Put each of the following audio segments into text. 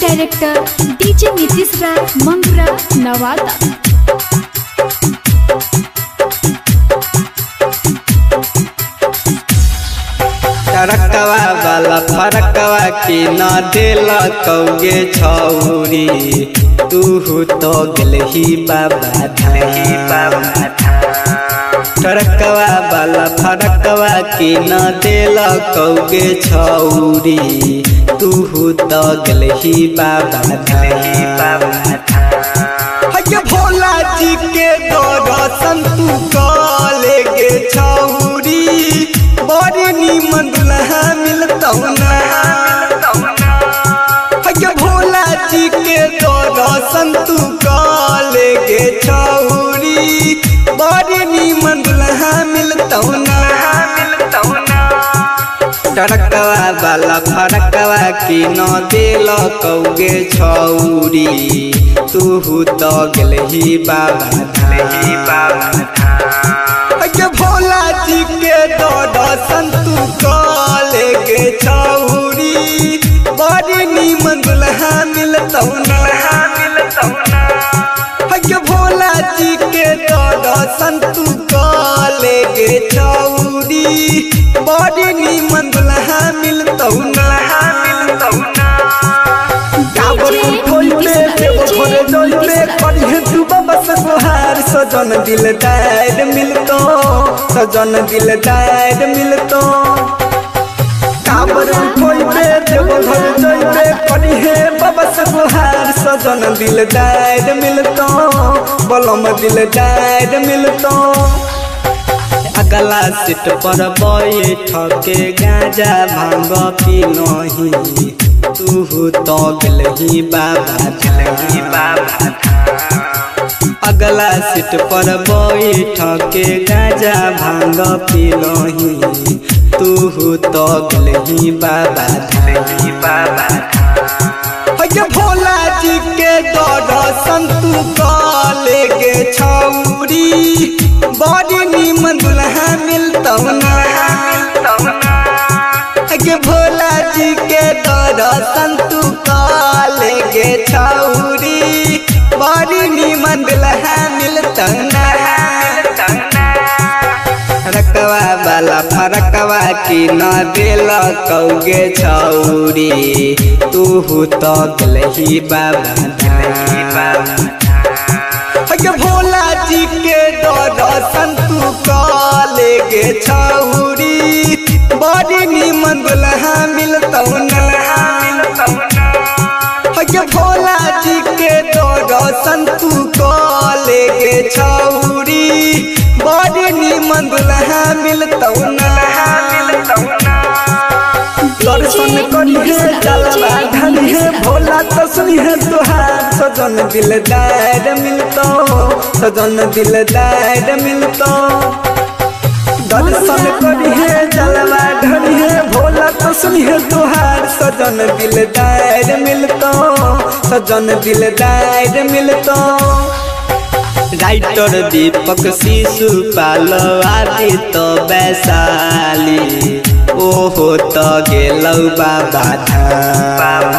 Director DJ Nitish राय मंगरा नवादा। फरकवा वाला फरकवा की न दिल कौगे छौरी तू तो गलही बाबा धाम। फरकवा वाला फरकवा की न दिल कौगे छौरी तू तो गलही बाबा धाम। भोला जी के दर्शन तू कले गे छौरी बड़ी नीमन दुल्हा मिलतौ ना। भोला जी के दर्शन तू कले गे छौरी बड़ी नीमन दुल्हा मिलतौ ना। फरकवा वाला फरकवा की न दिल कौगे छौरी तू तो गलही बाबा धाम। भोला जी के दर्शन तू कले गे छौरी बड़ी नीमन दुल्हा मिलतौ ना। भोला जी के दर्शन तू कले गे छौरी बड़ी नीमन दुल्हा मिलतौ ना। सजन दिलदार मिलतो सजन दिलदार मिलतो काबर उठोइबे देव घर जइबे करी हे बाबा से गुहार। सजन दिलदार मिलतो बलम दिलदार मिलतो अगला सीट पर बैठ के गांजा भांग पी नहीं तू तो गलही बाबा धाम। अगला सीट पर बैठ के गांजा भांग पी नहीं तू तो गलही बाबा धाम। भोला जी के दर्शन तू कले गे छौरी बड़ी नीमन दुल्हा मिलतौ ना। भोला जी के दर्शन तू कले गे छौरी बड़ी नीमन दुल्हा मिलतौ ना। फरकवा वाला फरकवा की न दिल कौगे छौरी तू तो गलही बाबा धाम। भोला जी के दर्शन तू कले गे छौरी बड़ी नीमन दुल्हा मिलतौ ना। भोला जी के दर्शन तू कले गे छौरी बड़ी नीमन दुल्हा मिलतौ ना। दर्शन करिहे जलवा ढालिहे भोला तो सुनिहे तुहार। सजन दिलदार मिलतो सजन दिलदार मिलतो दर्शन करिहे जलवा ढालिहे भोला तो सुनिहे तुहार। सजन दिलदार मिलतो सजन दिलदार मिलतो राइटर दीपक शिशुपाल आदित्य वैशाली ओहो तो गेलौ बाबा धाम।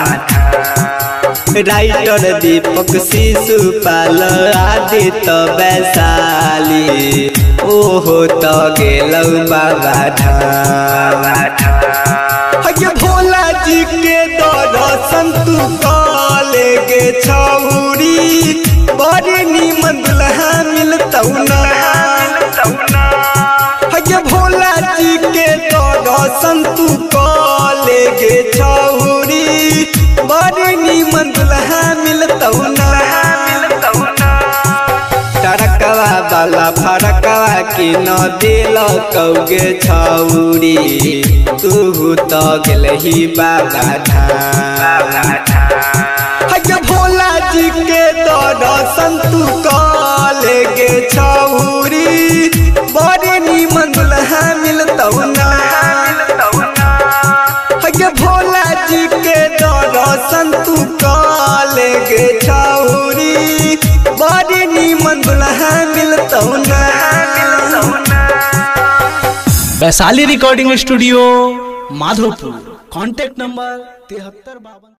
राइटर दीपक शिशुपाल आदित्य वैशाली ओहो तो गेलौ बाबा धाम। भोला जी के दर्शन तू कले गे छौरी बड़ी नीमन दुल्हा मिलतौ ना। भोला जी के दर्शन तू कले गे छौरी बड़ी नीमन दुल्हा मिलतौ ना। फरकवा वाला फरकवा की न दिल कौगे छौरी तू तो गलही बाबा धाम। भोला जी के दर्शन तू कले गे छौरी बड़ी नीमन दुल्हा मिलतौ ना। भोला जी के दर्शन तू कले गे छौरी बड़ी नीमन दुल्हा मिलतौ ना। Vaishali recording studio Madhopur. Contact number 7352।